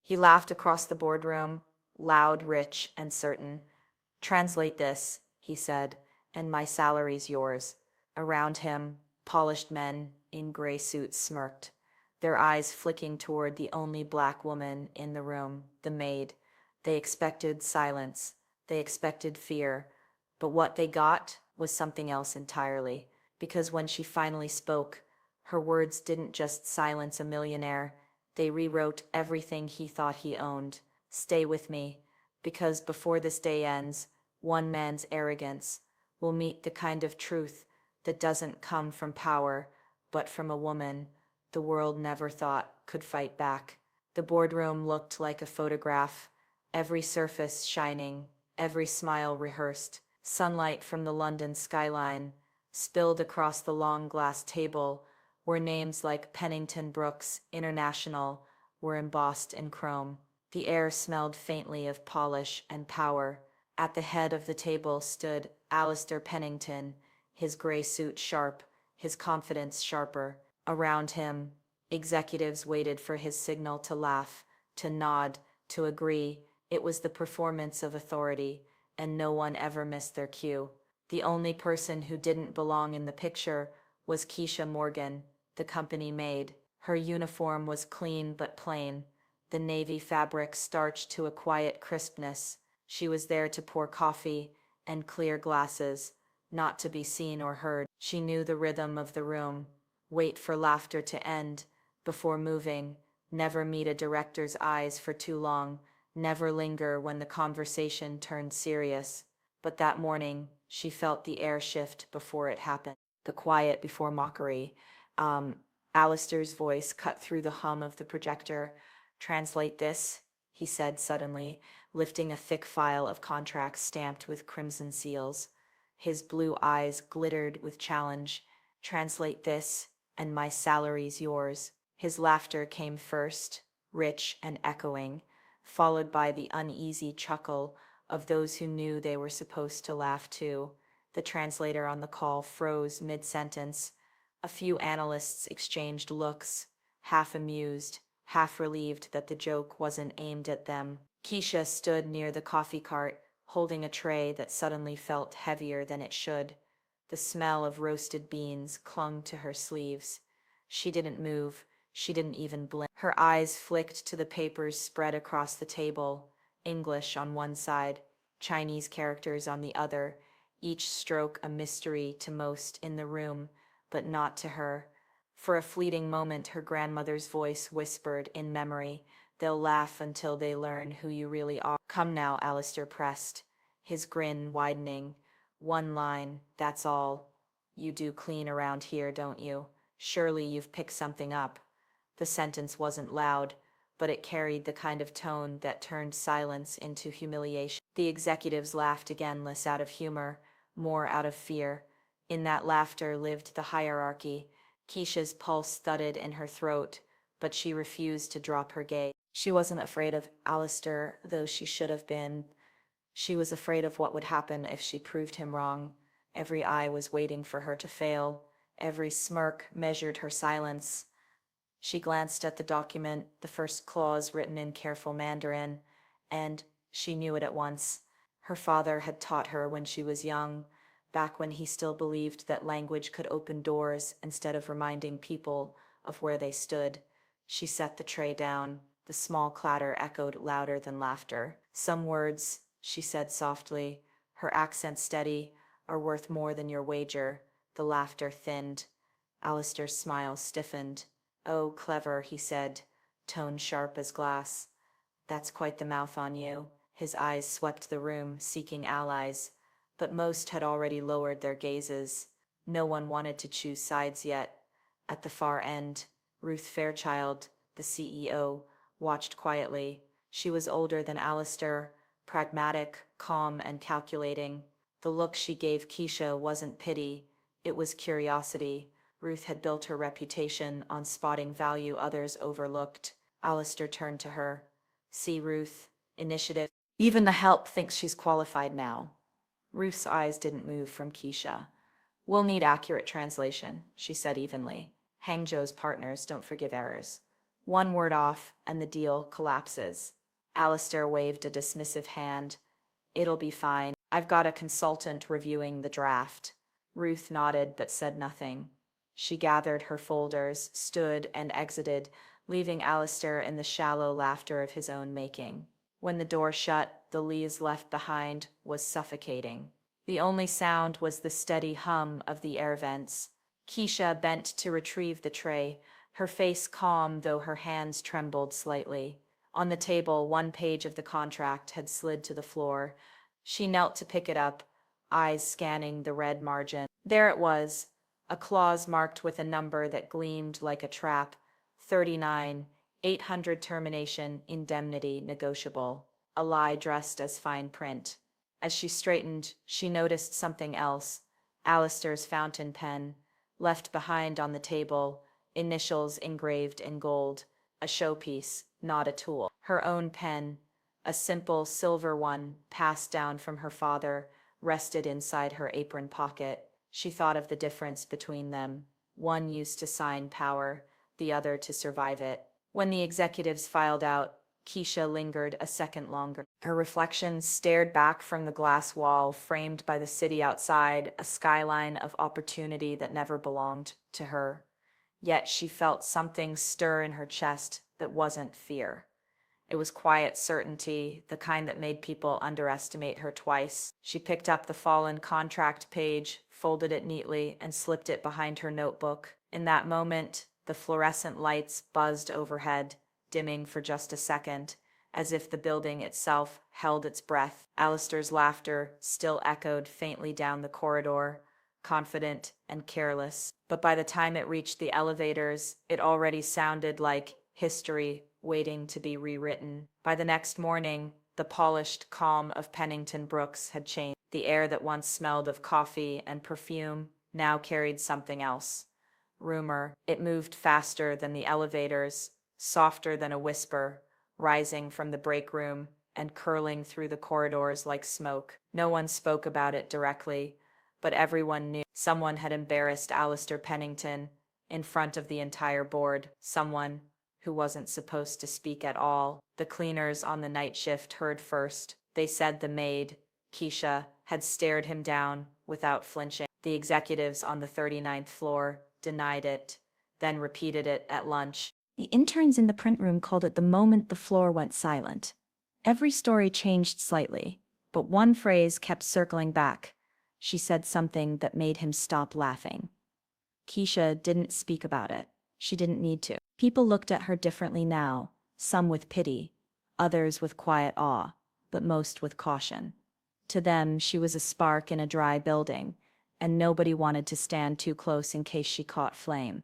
He laughed across the boardroom, loud, rich, and certain. Translate this, he said, and my salary's yours. Around him, polished men in gray suits smirked, their eyes flicking toward the only black woman in the room, the maid. They expected silence. They expected fear. But what they got was something else entirely. Because when she finally spoke, her words didn't just silence a millionaire, they rewrote everything he thought he owned. Stay with me, because before this day ends, one man's arrogance will meet the kind of truth that doesn't come from power, but from a woman the world never thought could fight back. The boardroom looked like a photograph, every surface shining, every smile rehearsed. Sunlight from the London skyline spilled across the long glass table where names like Pennington Brooks International were embossed in chrome. The air smelled faintly of polish and power. At the head of the table stood Alistair Pennington, his gray suit sharp, his confidence sharper. Around him, executives waited for his signal to laugh, to nod, to agree. It was the performance of authority, and no one ever missed their cue. The only person who didn't belong in the picture was Keisha Morgan, the company maid. Her uniform was clean but plain, the navy fabric starched to a quiet crispness. She was there to pour coffee and clear glasses, not to be seen or heard. She knew the rhythm of the room. Wait for laughter to end before moving. Never meet a director's eyes for too long. Never linger when the conversation turned serious. But that morning, she felt the air shift before it happened. The quiet before mockery. Alistair's voice cut through the hum of the projector. Translate this, he said suddenly, lifting a thick file of contracts stamped with crimson seals. His blue eyes glittered with challenge. Translate this, and my salary's yours. His laughter came first, rich and echoing, followed by the uneasy chuckle of those who knew they were supposed to laugh too. The translator on the call froze mid-sentence. A few analysts exchanged looks, half amused, half relieved that the joke wasn't aimed at them. Keisha stood near the coffee cart, holding a tray that suddenly felt heavier than it should. The smell of roasted beans clung to her sleeves. She didn't move. She didn't even blink. Her eyes flicked to the papers spread across the table, English on one side, Chinese characters on the other, each stroke a mystery to most in the room, but not to her. For a fleeting moment, her grandmother's voice whispered in memory, "They'll laugh until they learn who you really are." "Come now," Alistair pressed, his grin widening. "One line, that's all. You do clean around here, don't you? Surely you've picked something up." The sentence wasn't loud, but it carried the kind of tone that turned silence into humiliation. The executives laughed again, less out of humor, more out of fear. In that laughter lived the hierarchy. Keisha's pulse thudded in her throat, but she refused to drop her gaze. She wasn't afraid of Alistair, though she should have been. She was afraid of what would happen if she proved him wrong. Every eye was waiting for her to fail. Every smirk measured her silence. She glanced at the document, the first clause written in careful Mandarin, and she knew it at once. Her father had taught her when she was young, back when he still believed that language could open doors instead of reminding people of where they stood. She set the tray down. The small clatter echoed louder than laughter. "Some words," she said softly, her accent steady, "are worth more than your wager." The laughter thinned. Alistair's smile stiffened. "Oh, clever," he said, tone sharp as glass. "That's quite the mouth on you." His eyes swept the room, seeking allies, but most had already lowered their gazes. No one wanted to choose sides yet. At the far end, Ruth Fairchild, the CEO, watched quietly. She was older than Alistair, pragmatic, calm, and calculating. The look she gave Keisha wasn't pity, it was curiosity. Ruth had built her reputation on spotting value others overlooked. Alistair turned to her. "See, Ruth, initiative. Even the help thinks she's qualified now." Ruth's eyes didn't move from Keisha. "We'll need accurate translation," she said evenly. "Hangzhou's partners don't forgive errors." One word off, and the deal collapses. Alistair waved a dismissive hand. It'll be fine. I've got a consultant reviewing the draft. Ruth nodded but said nothing. She gathered her folders, stood, and exited, leaving Alistair in the shallow laughter of his own making. When the door shut, the leaves left behind was suffocating. The only sound was the steady hum of the air vents. Keisha bent to retrieve the tray, her face calm though her hands trembled slightly. On the table, one page of the contract had slid to the floor. She knelt to pick it up, eyes scanning the red margin. There it was, a clause marked with a number that gleamed like a trap. 39, 800 termination, indemnity negotiable. A lie dressed as fine print. As she straightened, she noticed something else. Alistair's fountain pen, left behind on the table, initials engraved in gold. A showpiece, not a tool. Her own pen, a simple silver one, passed down from her father, rested inside her apron pocket. She thought of the difference between them. One used to sign power, the other to survive it. When the executives filed out, Keisha lingered a second longer. Her reflection stared back from the glass wall framed by the city outside, a skyline of opportunity that never belonged to her. Yet she felt something stir in her chest that wasn't fear. It was quiet certainty, the kind that made people underestimate her twice. She picked up the fallen contract page, folded it neatly, and slipped it behind her notebook. In that moment, the fluorescent lights buzzed overhead, dimming for just a second, as if the building itself held its breath. Alistair's laughter still echoed faintly down the corridor, confident and careless. But by the time it reached the elevators, it already sounded like history waiting to be rewritten. By the next morning, the polished calm of Pennington Brooks had changed. The air that once smelled of coffee and perfume now carried something else. Rumor. It moved faster than the elevators, softer than a whisper, rising from the break room and curling through the corridors like smoke. No one spoke about it directly, but everyone knew someone had embarrassed Alistair Pennington in front of the entire board, someone who wasn't supposed to speak at all. The cleaners on the night shift heard first. They said the maid, Keisha, had stared him down without flinching. The executives on the 39th floor denied it, then repeated it at lunch. The interns in the print room called it the moment the floor went silent. Every story changed slightly, but one phrase kept circling back. She said something that made him stop laughing. Keisha didn't speak about it. She didn't need to. People looked at her differently now, some with pity, others with quiet awe, but most with caution. To them, she was a spark in a dry building, and nobody wanted to stand too close in case she caught flame.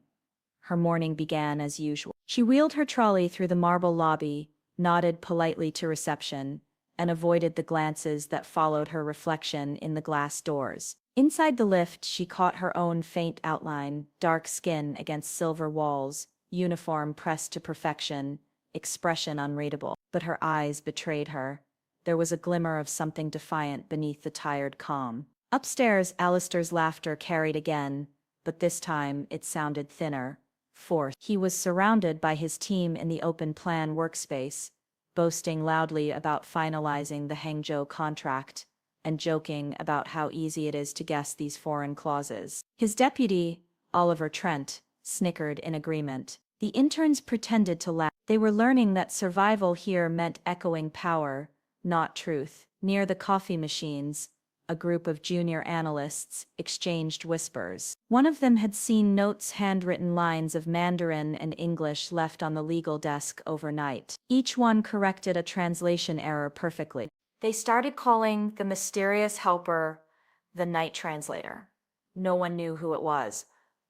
Her morning began as usual. She wheeled her trolley through the marble lobby, nodded politely to reception, and avoided the glances that followed her reflection in the glass doors. Inside the lift, she caught her own faint outline, dark skin against silver walls, uniform pressed to perfection, expression unreadable. But her eyes betrayed her. There was a glimmer of something defiant beneath the tired calm. Upstairs, Alistair's laughter carried again, but this time it sounded thinner, forced. He was surrounded by his team in the open plan workspace, boasting loudly about finalizing the Hangzhou contract, and joking about how easy it is to guess these foreign clauses. His deputy, Oliver Trent, snickered in agreement. The interns pretended to laugh. They were learning that survival here meant echoing power, not truth. Near the coffee machines, a group of junior analysts exchanged whispers. One of them had seen notes, handwritten lines of Mandarin and English left on the legal desk overnight. Each one corrected a translation error perfectly. They started calling the mysterious helper the night translator. No one knew who it was,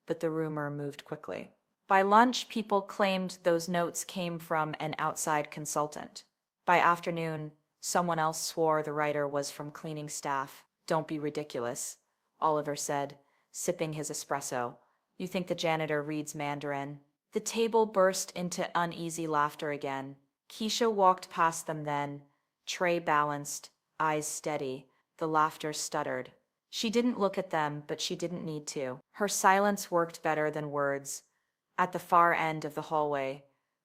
but the rumor moved quickly. By lunch, people claimed those notes came from an outside consultant. By afternoon, someone else swore the writer was from cleaning staff. Don't be ridiculous, Oliver said, sipping his espresso. You think the janitor reads Mandarin? The table burst into uneasy laughter again. Keisha walked past them then, tray balanced, eyes steady. The laughter stuttered. She didn't look at them, but she didn't need to. Her silence worked better than words. At the far end of the hallway,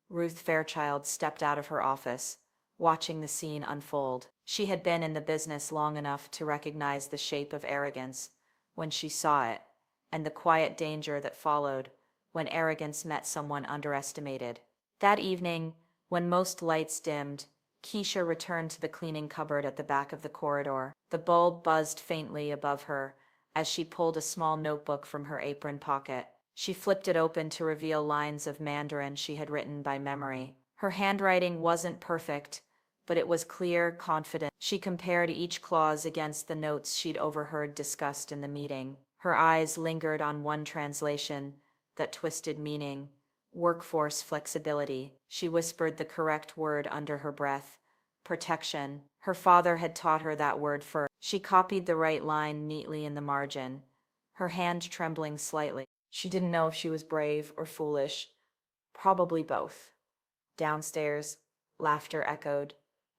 Ruth Fairchild stepped out of her office, watching the scene unfold. She had been in the business long enough to recognize the shape of arrogance when she saw it, and the quiet danger that followed when arrogance met someone underestimated. That evening, when most lights dimmed, Keisha returned to the cleaning cupboard at the back of the corridor. The bulb buzzed faintly above her as she pulled a small notebook from her apron pocket. She flipped it open to reveal lines of Mandarin she had written by memory. Her handwriting wasn't perfect, but it was clear, confident. She compared each clause against the notes she'd overheard discussed in the meeting. Her eyes lingered on one translation that twisted meaning. Workforce flexibility. She whispered the correct word under her breath. Protection. Her father had taught her that word first. She copied the right line neatly in the margin, her hand trembling slightly. She didn't know if she was brave or foolish. Probably both. Downstairs, laughter echoed.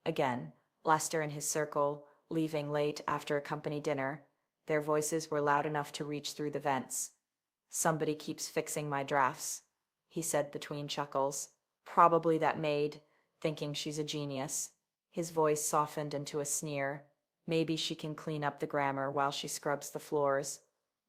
Again, Lester and his circle, leaving late after a company dinner. Their voices were loud enough to reach through the vents. "Somebody keeps fixing my drafts," he said between chuckles. "Probably that maid, thinking she's a genius." His voice softened into a sneer. "Maybe she can clean up the grammar while she scrubs the floors."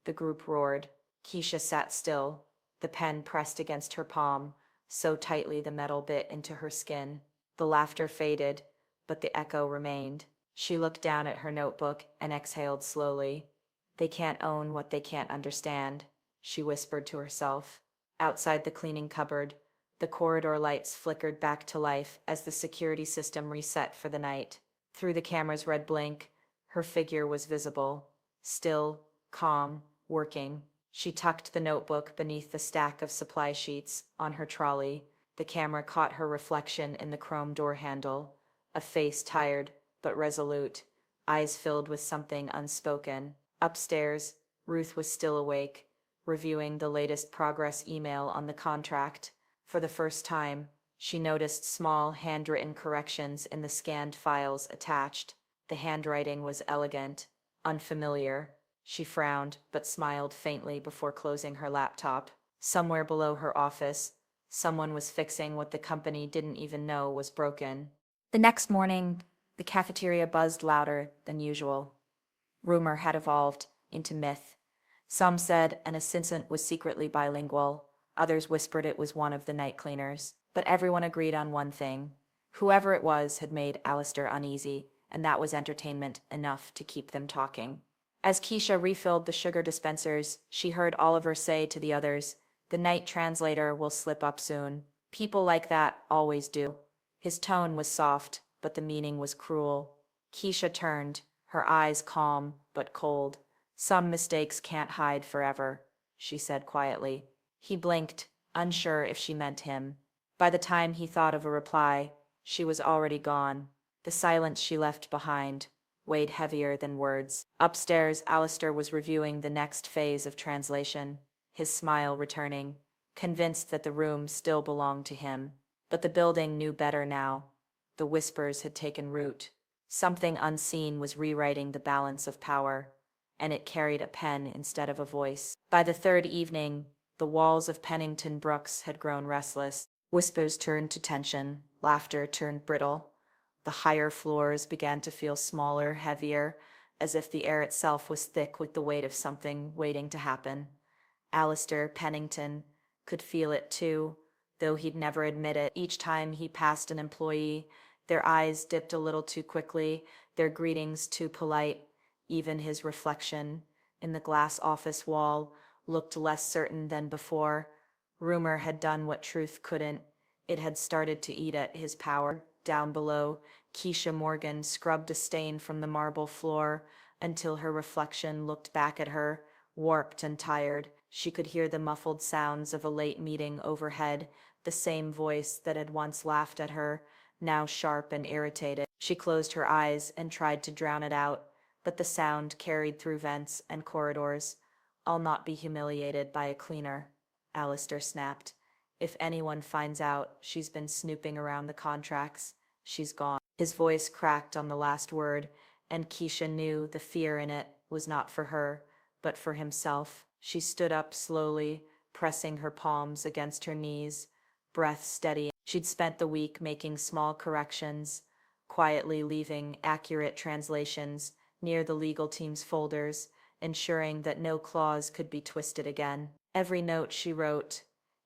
The group roared. Keisha sat still, the pen pressed against her palm, so tightly the metal bit into her skin. The laughter faded, but the echo remained. She looked down at her notebook and exhaled slowly. "They can't own what they can't understand," she whispered to herself. Outside the cleaning cupboard, the corridor lights flickered back to life as the security system reset for the night. Through the camera's red blink, her figure was visible, still, calm, working. She tucked the notebook beneath the stack of supply sheets on her trolley. The camera caught her reflection in the chrome door handle, a face tired but resolute, eyes filled with something unspoken. Upstairs, Ruth was still awake, reviewing the latest progress email on the contract. For the first time, she noticed small handwritten corrections in the scanned files attached. The handwriting was elegant, unfamiliar. She frowned, but smiled faintly before closing her laptop. Somewhere below her office, someone was fixing what the company didn't even know was broken. The next morning, the cafeteria buzzed louder than usual. Rumor had evolved into myth. Some said an assistant was secretly bilingual. Others whispered it was one of the night cleaners. But everyone agreed on one thing. Whoever it was had made Alistair uneasy, and that was entertainment enough to keep them talking. As Keisha refilled the sugar dispensers, she heard Oliver say to the others, "The night translator will slip up soon. People like that always do." His tone was soft, but the meaning was cruel. Keisha turned, her eyes calm but cold. "Some mistakes can't hide forever," she said quietly. He blinked, unsure if she meant him. By the time he thought of a reply, she was already gone. The silence she left behind weighed heavier than words. Upstairs, Alistair was reviewing the next phase of translation, his smile returning, convinced that the room still belonged to him. But the building knew better now. The whispers had taken root. Something unseen was rewriting the balance of power, and it carried a pen instead of a voice. By the third evening, the walls of Pennington Brooks had grown restless. Whispers turned to tension, laughter turned brittle. The higher floors began to feel smaller, heavier, as if the air itself was thick with the weight of something waiting to happen. Alistair Pennington could feel it too, though he'd never admit it. Each time he passed an employee, their eyes dipped a little too quickly, their greetings too polite. Even his reflection in the glass office wall looked less certain than before. Rumor had done what truth couldn't. It had started to eat at his power. Down below, Keisha Morgan scrubbed a stain from the marble floor until her reflection looked back at her, warped and tired. She could hear the muffled sounds of a late meeting overhead, the same voice that had once laughed at her, now sharp and irritated. She closed her eyes and tried to drown it out, but the sound carried through vents and corridors. "I'll not be humiliated by a cleaner," Alistair snapped. "If anyone finds out she's been snooping around the contracts, she's gone." His voice cracked on the last word, and Keisha knew the fear in it was not for her, but for himself. She stood up slowly, pressing her palms against her knees, breath steady. She'd spent the week making small corrections, quietly leaving accurate translations near the legal team's folders, ensuring that no clause could be twisted again. Every note she wrote,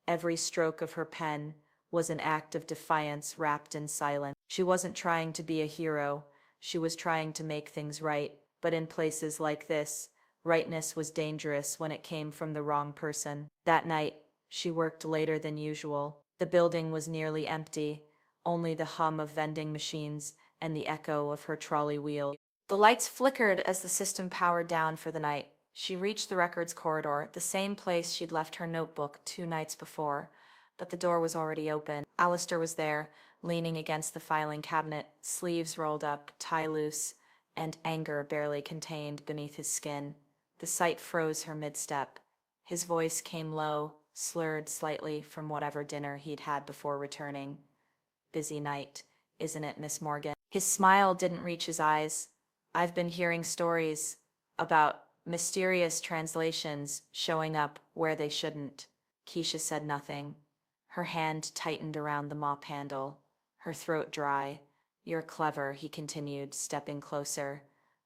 every stroke of her pen, was an act of defiance wrapped in silence. She wasn't trying to be a hero, she was trying to make things right, but in places like this, rightness was dangerous when it came from the wrong person. That night, she worked later than usual. The building was nearly empty, only the hum of vending machines and the echo of her trolley wheel. The lights flickered as the system powered down for the night. She reached the records corridor, the same place she'd left her notebook 2 nights before, but the door was already open. Alistair was there, leaning against the filing cabinet, sleeves rolled up, tie loose, and anger barely contained beneath his skin. The sight froze her mid-step. His voice came low, slurred slightly from whatever dinner he'd had before returning. Busy night, isn't it, Miss Morgan? His smile didn't reach his eyes. I've been hearing stories about mysterious translations showing up where they shouldn't. Keisha said nothing. Her hand tightened around the mop handle, her throat dry. You're clever, he continued, stepping closer.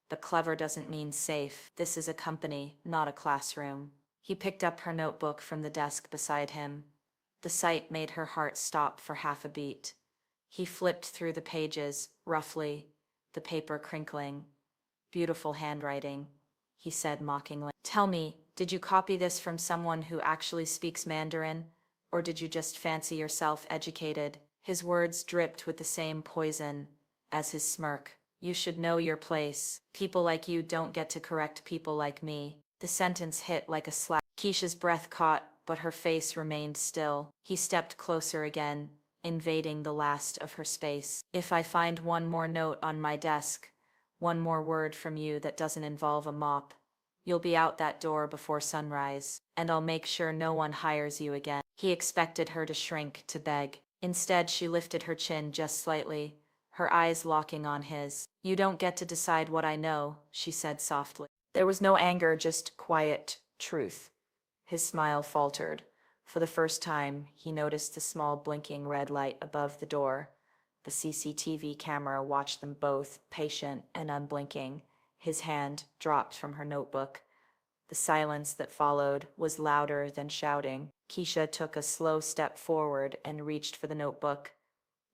But clever doesn't mean safe. This is a company, not a classroom. He picked up her notebook from the desk beside him. The sight made her heart stop for half a beat. He flipped through the pages, roughly, the paper crinkling. Beautiful handwriting, he said mockingly. Tell me, did you copy this from someone who actually speaks Mandarin, or did you just fancy yourself educated? His words dripped with the same poison as his smirk. You should know your place. People like you don't get to correct people like me. The sentence hit like a slap. Keisha's breath caught, but her face remained still. He stepped closer again, invading the last of her space. If I find one more note on my desk, one more word from you that doesn't involve a mop, you'll be out that door before sunrise, and I'll make sure no one hires you again. He expected her to shrink, to beg. Instead, she lifted her chin just slightly, her eyes locking on his. You don't get to decide what I know, she said softly. There was no anger, just quiet truth. His smile faltered. For the first time, he noticed the small blinking red light above the door. The CCTV camera watched them both, patient and unblinking. His hand dropped from her notebook. The silence that followed was louder than shouting. Keisha took a slow step forward and reached for the notebook.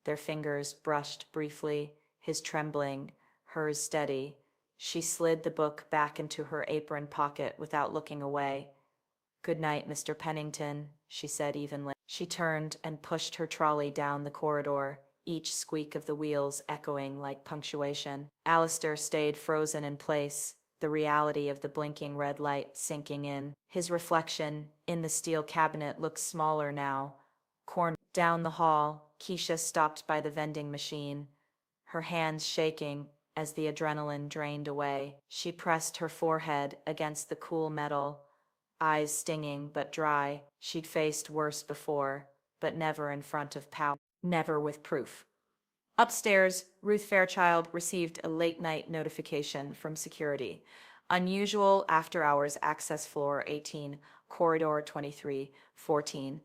Their fingers brushed briefly, his trembling, hers steady. She slid the book back into her apron pocket without looking away. Good night, Mr. Pennington, she said evenly. She turned and pushed her trolley down the corridor, each squeak of the wheels echoing like punctuation. Alistair stayed frozen in place, the reality of the blinking red light sinking in. His reflection in the steel cabinet looked smaller now. Down the hall, Keisha stopped by the vending machine, her hands shaking as the adrenaline drained away. She pressed her forehead against the cool metal, eyes stinging but dry. She'd faced worse before, but never in front of power, never with proof. Upstairs, Ruth Fairchild received a late-night notification from security. Unusual after-hours access floor 18, corridor 2314.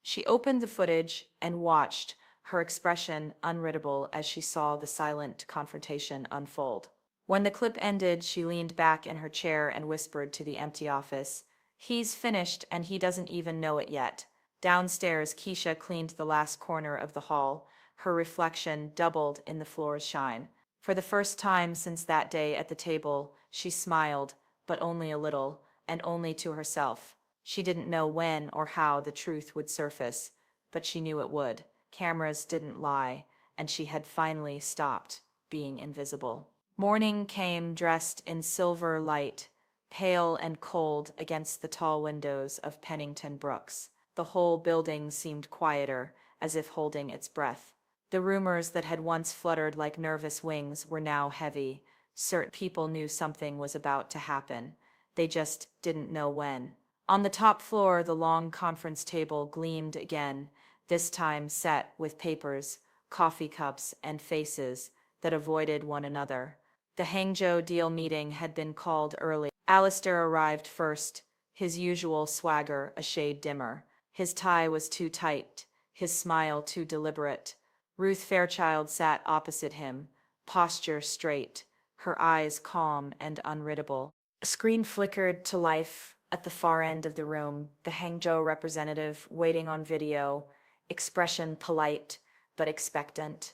She opened the footage and watched, her expression unreadable as she saw the silent confrontation unfold. When the clip ended, she leaned back in her chair and whispered to the empty office, "He's finished and he doesn't even know it yet." Downstairs, Keisha cleaned the last corner of the hall, her reflection doubled in the floor's shine. For the first time since that day at the table, she smiled, but only a little, and only to herself. She didn't know when or how the truth would surface, but she knew it would. Cameras didn't lie, and she had finally stopped being invisible. Morning came dressed in silver light, pale and cold against the tall windows of Pennington Brooks. The whole building seemed quieter, as if holding its breath. The rumors that had once fluttered like nervous wings were now heavy. Certain people knew something was about to happen. They just didn't know when. On the top floor, the long conference table gleamed again, this time set with papers, coffee cups, and faces that avoided one another. The Hangzhou deal meeting had been called early. Alistair arrived first, his usual swagger a shade dimmer. His tie was too tight, his smile too deliberate. Ruth Fairchild sat opposite him, posture straight, her eyes calm and unreadable. A screen flickered to life at the far end of the room, the Hangzhou representative waiting on video, expression polite but expectant.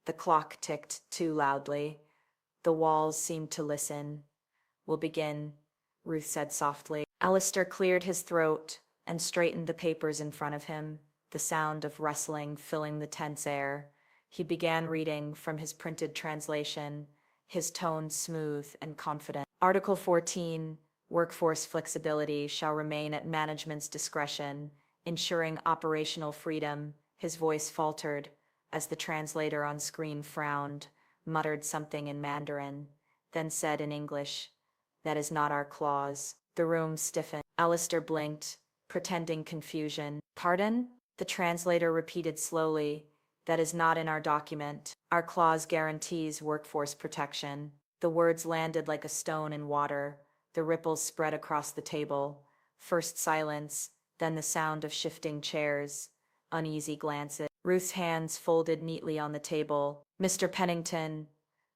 The clock ticked too loudly. The walls seemed to listen. "We'll begin," Ruth said softly. Alistair cleared his throat and straightened the papers in front of him, the sound of rustling filling the tense air. He began reading from his printed translation, his tone smooth and confident. Article 14, workforce flexibility shall remain at management's discretion, ensuring operational freedom. His voice faltered as the translator on screen frowned, muttered something in Mandarin, then said in English, "That is not our clause." The room stiffened. Alistair blinked, pretending confusion. "Pardon?" The translator repeated slowly. "That is not in our document. Our clause guarantees workforce protection." The words landed like a stone in water. The ripples spread across the table. First silence, then the sound of shifting chairs, uneasy glances. Ruth's hands folded neatly on the table. "Mr. Pennington,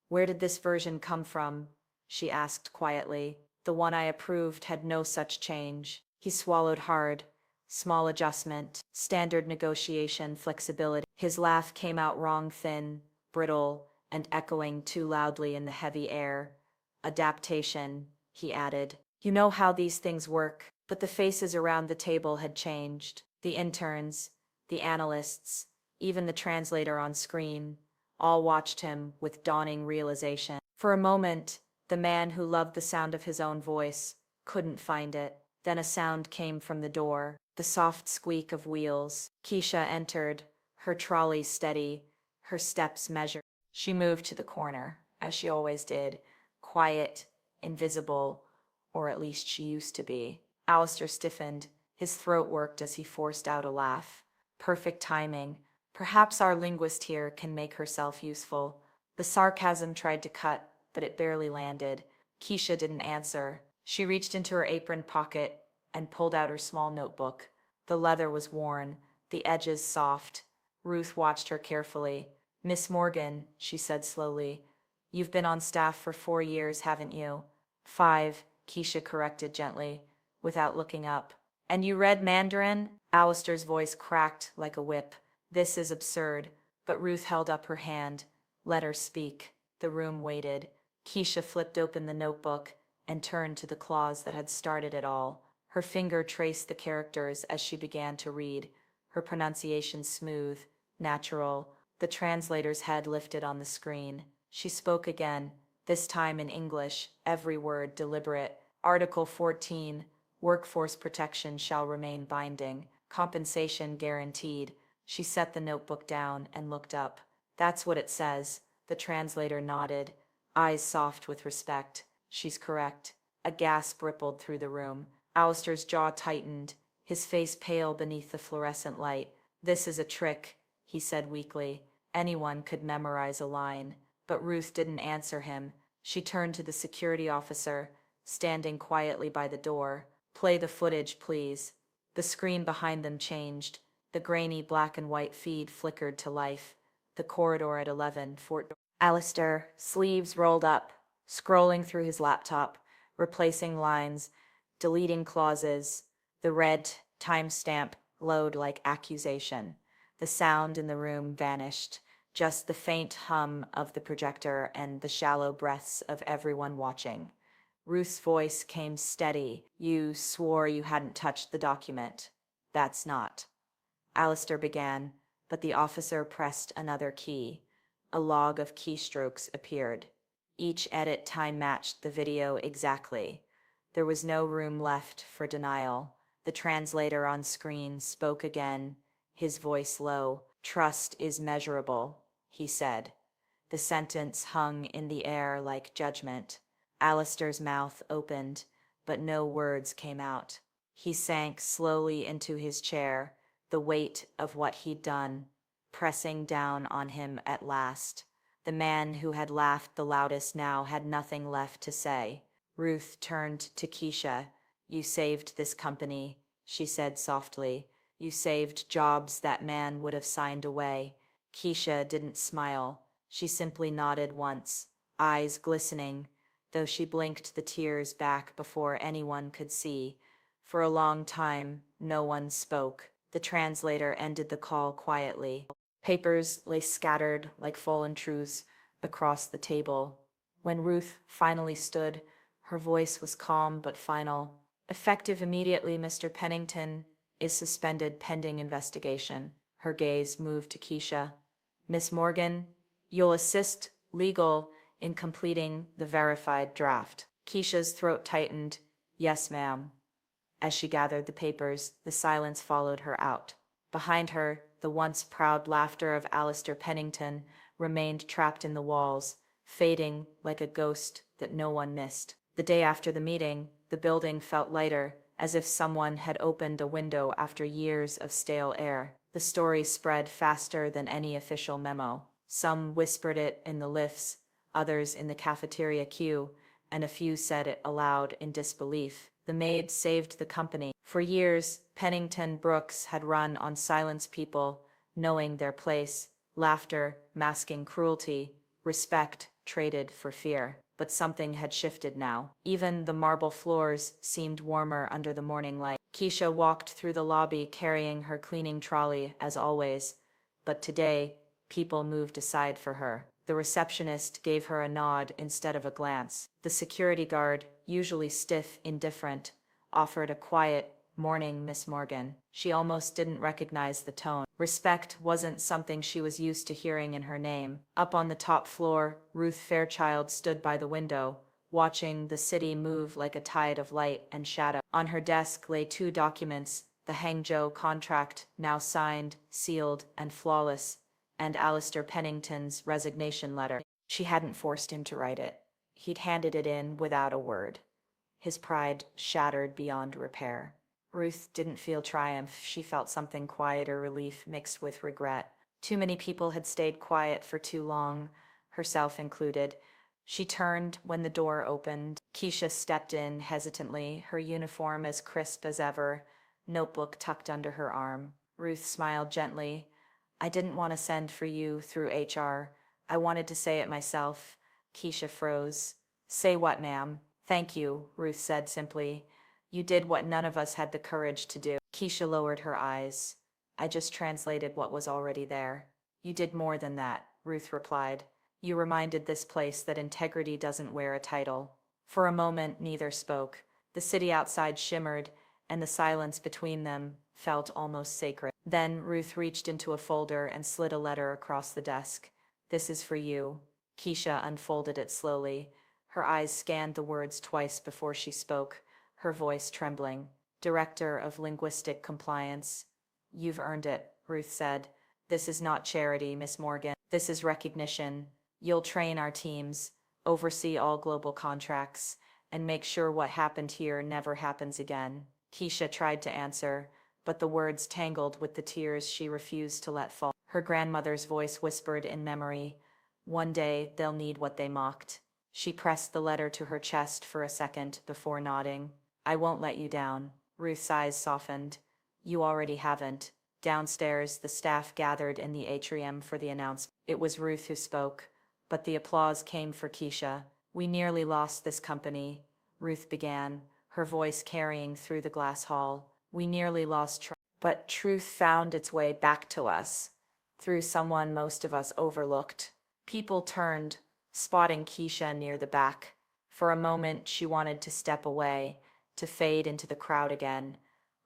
where did this version come from?" she asked quietly. "The one I approved had no such change." He swallowed hard. Small adjustment, standard negotiation, flexibility. His laugh came out wrong, thin, brittle, and echoing too loudly in the heavy air. "Adaptation," he added. "You know how these things work." But the faces around the table had changed. The interns, the analysts, even the translator on screen, all watched him with dawning realization. For a moment, the man who loved the sound of his own voice couldn't find it. Then a sound came from the door, the soft squeak of wheels. Keisha entered, her trolley steady, her steps measured. She moved to the corner, as she always did, quiet, invisible, or at least she used to be. Alistair stiffened. His throat worked as he forced out a laugh. Perfect timing. Perhaps our linguist here can make herself useful. The sarcasm tried to cut, but it barely landed. Keisha didn't answer. She reached into her apron pocket and pulled out her small notebook. The leather was worn, the edges soft. Ruth watched her carefully. "Miss Morgan," she said slowly, "you've been on staff for 4 years, haven't you?" "5," Keisha corrected gently, without looking up. "And you read Mandarin?" Alistair's voice cracked like a whip. "This is absurd." But Ruth held up her hand. "Let her speak." The room waited. Keisha flipped open the notebook and turned to the clause that had started it all. Her finger traced the characters as she began to read, her pronunciation smooth, natural. The translator's head lifted on the screen. She spoke again, this time in English, every word deliberate. Article 14, workforce protection shall remain binding, compensation guaranteed. She set the notebook down and looked up. "That's what it says." The translator nodded, eyes soft with respect. "She's correct." A gasp rippled through the room. Alistair's jaw tightened, his face pale beneath the fluorescent light. "This is a trick," he said weakly. Anyone could memorize a line. But Ruth didn't answer him. She turned to the security officer, standing quietly by the door. "Play the footage, please." The screen behind them changed. The grainy black and white feed flickered to life. The corridor at 11, Fort. Alistair, sleeves rolled up, scrolling through his laptop, replacing lines, deleting clauses. The red timestamp glowed like accusation. The sound in the room vanished, just the faint hum of the projector and the shallow breaths of everyone watching. Ruth's voice came steady. "You swore you hadn't touched the document." "That's not." Alistair began, but the officer pressed another key. A log of keystrokes appeared. Each edit time matched the video exactly. There was no room left for denial. The translator on screen spoke again, his voice low. "Trust is measurable," he said. The sentence hung in the air like judgment. Alistair's mouth opened, but no words came out. He sank slowly into his chair, the weight of what he'd done pressing down on him at last. The man who had laughed the loudest now had nothing left to say. Ruth turned to Keisha. "You saved this company," she said softly. You saved jobs that man would have signed away. Keisha didn't smile. She simply nodded once, eyes glistening, though she blinked the tears back before anyone could see. For a long time, no one spoke. The translator ended the call quietly. Papers lay scattered like fallen truths across the table. When Ruth finally stood, her voice was calm but final. Effective immediately, Mr. Pennington is suspended pending investigation. Her gaze moved to Keisha. Miss Morgan, you'll assist legal in completing the verified draft. Keisha's throat tightened. Yes, ma'am. As she gathered the papers, the silence followed her out. Behind her, the once proud laughter of Alistair Pennington remained trapped in the walls, fading like a ghost that no one missed. The day after the meeting, the building felt lighter, as if someone had opened a window after years of stale air. The story spread faster than any official memo. Some whispered it in the lifts, others in the cafeteria queue, and a few said it aloud in disbelief. The Maid saved the company. For years, Pennington Brooks had run on silence people, knowing their place, laughter masking cruelty, respect traded for fear. But something had shifted now. Even the marble floors seemed warmer under the morning light. Keisha walked through the lobby carrying her cleaning trolley as always, but today, people moved aside for her. The receptionist gave her a nod instead of a glance. The security guard, usually stiff, indifferent, offered a quiet, "Morning, Miss Morgan." She almost didn't recognize the tone. Respect wasn't something she was used to hearing in her name. Up on the top floor, Ruth Fairchild stood by the window, watching the city move like a tide of light and shadow. On her desk lay two documents, the Hangzhou contract, now signed, sealed, and flawless, and Alistair Pennington's resignation letter. She hadn't forced him to write it. He'd handed it in without a word. His pride shattered beyond repair. Ruth didn't feel triumph. She felt something quieter, relief mixed with regret. Too many people had stayed quiet for too long, herself included. She turned when the door opened. Keisha stepped in hesitantly, her uniform as crisp as ever, notebook tucked under her arm. Ruth smiled gently. "I didn't want to send for you through HR. I wanted to say it myself." Keisha froze. "Say what, ma'am?" "Thank you," Ruth said simply. "You did what none of us had the courage to do." Keisha lowered her eyes. "I just translated what was already there." "You did more than that," Ruth replied. "You reminded this place that integrity doesn't wear a title." For a moment, neither spoke. The city outside shimmered, and the silence between them felt almost sacred. Then Ruth reached into a folder and slid a letter across the desk. "This is for you." Keisha unfolded it slowly. Her eyes scanned the words twice before she spoke, her voice trembling. "Director of Linguistic Compliance." "You've earned it," Ruth said. "This is not charity, Miss Morgan. This is recognition. You'll train our teams, oversee all global contracts, and make sure what happened here never happens again." Keisha tried to answer, but the words tangled with the tears she refused to let fall. Her grandmother's voice whispered in memory, "One day they'll need what they mocked." She pressed the letter to her chest for a second before nodding. "I won't let you down." Ruth's eyes softened. "You already haven't." Downstairs, the staff gathered in the atrium for the announcement. It was Ruth who spoke, but the applause came for Keisha. "We nearly lost this company," Ruth began, her voice carrying through the glass hall. "We nearly lost but truth found its way back to us, through someone most of us overlooked." People turned, spotting Keisha near the back. For a moment, she wanted to step away, to fade into the crowd again,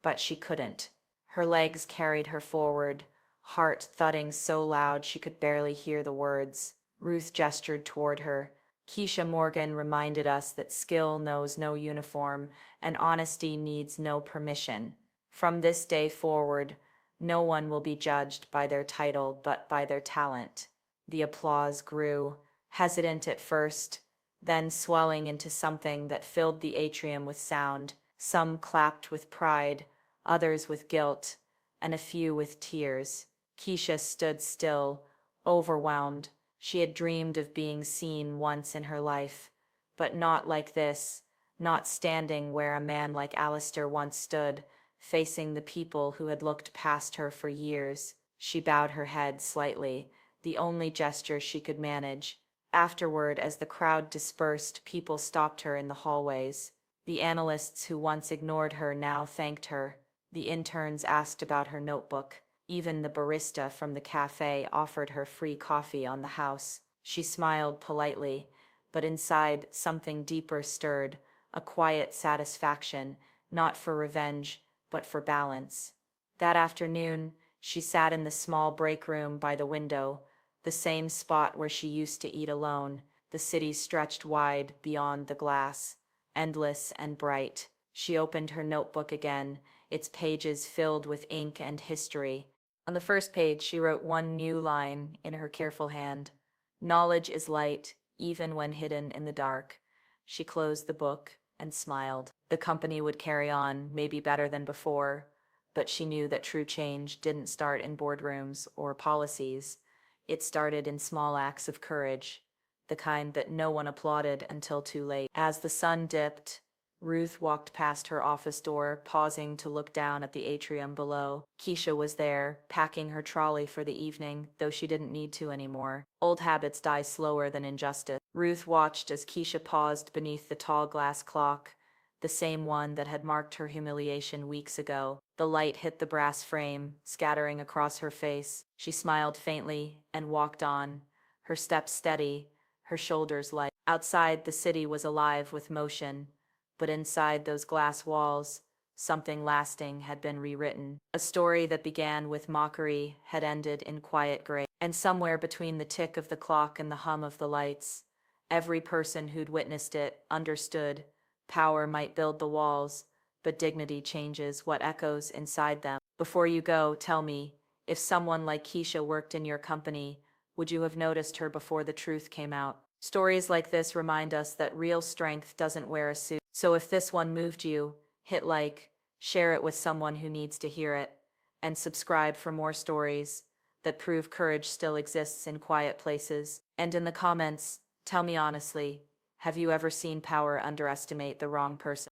but she couldn't. Her legs carried her forward, heart thudding so loud she could barely hear the words. Ruth gestured toward her. "Keisha Morgan reminded us that skill knows no uniform and honesty needs no permission. From this day forward, no one will be judged by their title but by their talent." The applause grew, hesitant at first, then swelling into something that filled the atrium with sound. Some clapped with pride, others with guilt, and a few with tears. Keisha stood still, overwhelmed. She had dreamed of being seen once in her life, but not like this, not standing where a man like Alistair once stood, facing the people who had looked past her for years. She bowed her head slightly, the only gesture she could manage. Afterward, as the crowd dispersed, people stopped her in the hallways. The analysts who once ignored her now thanked her. The interns asked about her notebook. Even the barista from the cafe offered her free coffee on the house. She smiled politely, but inside something deeper stirred, a quiet satisfaction, not for revenge, but for balance. That afternoon, she sat in the small break room by the window, the same spot where she used to eat alone. The city stretched wide beyond the glass, endless and bright. She opened her notebook again, its pages filled with ink and history. On the first page, she wrote one new line in her careful hand. Knowledge is light, even when hidden in the dark. She closed the book and smiled. The company would carry on, maybe better than before, but she knew that true change didn't start in boardrooms or policies. It started in small acts of courage, the kind that no one applauded until too late. As the sun dipped, Ruth walked past her office door, pausing to look down at the atrium below. Keisha was there, packing her trolley for the evening, though she didn't need to anymore. Old habits die slower than injustice. Ruth watched as Keisha paused beneath the tall glass clock, the same one that had marked her humiliation weeks ago. The light hit the brass frame, scattering across her face. She smiled faintly and walked on, her steps steady, her shoulders light. Outside, the city was alive with motion, but inside those glass walls, something lasting had been rewritten. A story that began with mockery had ended in quiet grace. And somewhere between the tick of the clock and the hum of the lights, every person who'd witnessed it understood power might build the walls, but dignity changes what echoes inside them. Before you go, tell me, if someone like Keisha worked in your company, would you have noticed her before the truth came out? Stories like this remind us that real strength doesn't wear a suit. So if this one moved you, hit like, share it with someone who needs to hear it, and subscribe for more stories that prove courage still exists in quiet places. And in the comments, tell me honestly, have you ever seen power underestimate the wrong person?